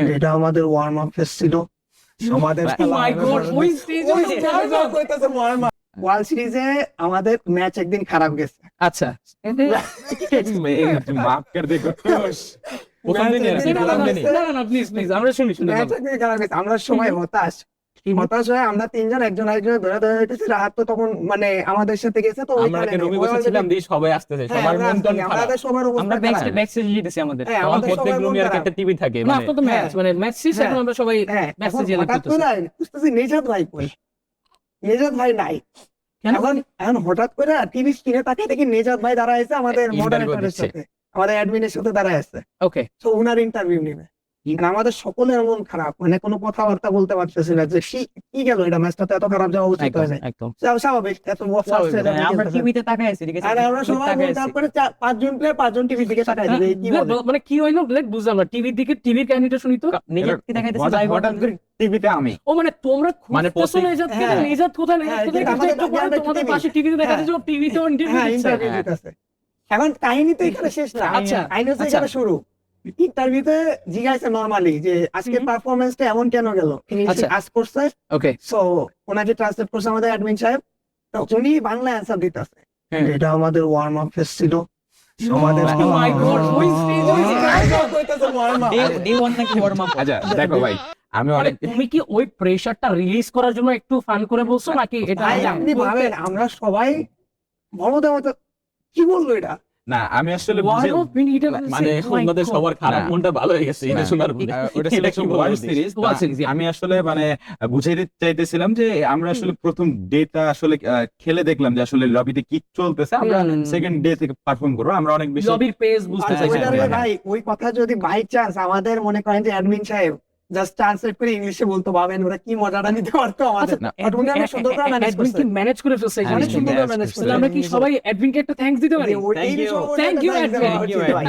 এটা আমাদের warm up face ছিল। আমাদের ওয়ার্ল্ড সিরিজে আমাদের ম্যাচ একদিন খারাপ গেছে। আচ্ছা মাফ কর দে প্রথম দিন প্লিজ আমরা শুনি ম্যাচ একদিন খারাপ গেছে, আমরা সবাই হতাশ হয়ে আমরা তিনজন একজন আরেকজনের ধরে ধরে হইতেছি। রাহাত তো তখন মানে আমাদের সাথে গেছে, তো আমরা একটা রুমে বসেছিলাম দিয়ে সবাই আসতেছে, সবার মন টন খারাপ। আমাদের সবার অবস্থা আমরা খারাপ। ব্যাক স্টেজে যেতেছি আমাদের হ্যাঁ, তখন আমাদের প্রত্যেক সবার মন রুমে আর খারাপ। একটা টিভি থাকে না মানে আপনার তো ম্যাচ মানে ম্যাচ শেষ, এখন আমরা সবাই হ্যাঁ, ব্যাক এখন স্টেজে হঠাৎ করে বুঝতেছি নেজাত ভাই কই, নেজাত ভাই নাই। কেন? এখন হঠাৎ করে টিভি স্ক্রিনে তাকিয়ে দেখি নেজাত ভাই দাঁড়ায় আছে আমাদের Interview মডারেটরের দিচ্ছে। সাথে, আমাদের অ্যাডমিনের সাথে দাঁড়ায় আছে। ওকে তো উনার ইন্টারভিউ নেবে। মানে আমাদের সকলের মন খারাপ, মানে কোনো কথাবার্তা বলতে পারতেছি না যে কি গেল, এটা ম্যাচটা তো এত খারাপ যাওয়া উচিত হয় না। একদম স্বাভাবিক, এত আমরা টিভিতে তাকাই আছি, ঠিক আছে, আর আমরা সবাই তারপরে পাঁচজন প্লেয়ার পাঁচজন টিভির দিকে তাকাই দিবে, কি বলে মানে কি হইলো ব্ল্যাক বুঝলাম না, টিভির দিকে টিভির কাহিনীটা শুনি তো। হঠাৎ করে টিভিতে আমি ও মানে তোমরা মানে খুঁজতেছো প্রত্যেক- নেজাতকে, হ্যাঁ। নেজাত কোথায়, হ্যাঁ, নেজাত কোথায়, আমাদের একটু পরে জ্ঞানটা তোমাদের TV পাশে টিভিতে দেখা যাচ্ছে টিভিতেও ইন্টারভিউ হ্যাঁ দিচ্ছে। ইন্টারভিউ দিতেছে। এখন কাহিনী তো এখানে শেষ না, আচ্ছা, কাহিনী হচ্ছে আচ্ছা। এখানে শুরু। ইন্টারভিউতে জিজ্ঞাসা নরমালি যে আজকে পারফরমেন্সটা এমন কেন গেল, আচ্ছা। আজ করছে। ওকে সো ওনাকে ট্রান্সলেট করছে আমাদের অ্যাডমিন সাহেব, তো উনি বাংলা অ্যান্সার দিতেছে। হ্যাঁ। এটা আমাদের ওয়ার্ম আপ ফেস ছিল। আমাদের Oh my God, ওই stage এ আচ্ছা দেখো ভাই, আমি মানে অনেক তুমি কি ওই প্রেসারটা রিলিজ করার জন্য একটু ফান করে বলছো নাকি এটা ভাই, আপনি ভাবেন আমরা সবাই মমতার মতো কি বললো এটা, না আমি আসলে Warm বুঝে- up mean এটা মানে oh my আপনাদের God. সবার খারাপ না। মনটা ভালো হয়ে গেছে এটা না, শোনার পরে। ওটা এটা কি বলবো ওয়ার্ল্ড সিরিজ, সিরিজ, yeah. আমি আসলে মানে বুঝাইতে চাইতেছিলাম যে আমরা আসলে প্রথম ডেটা আসলে খেলে দেখলাম যে আসলে লবিতে কি চলতেছে, আমরা সেকেন্ড ডে থেকে পারফর্ম করবো, আমরা অনেক বেশি লবির পেজ বুঝতে আর চাইছি ওইটা- ওইটারে হ্যাঁ। ভাই ওই কথা যদি বাই চান্স আমাদের মনে করেন যে অ্যাডমিন সাহেব জাস্ট ট্রান্সলেট করে ইংলিশে বলতে পারবেন, ওরা কি মজাটা নিতে পারতো আমাদের। না, But উনি অনেক সুন্দর করে ম্যানেজ অ্যাডমিন কি করছে। ম্যানেজ করে ফেলছে এই অনেক জিনিসটা? সুন্দর করে ম্যানেজ করছে। করছে। তাহলে আমরা কি সবাই অ্যাডমিনকে একটা থ্যাঙ্কস দিতে পারি? যে ওই- এই Thank you. বিষয়ে Thank you, thanks দেওয়া admin. উচিত ভাই।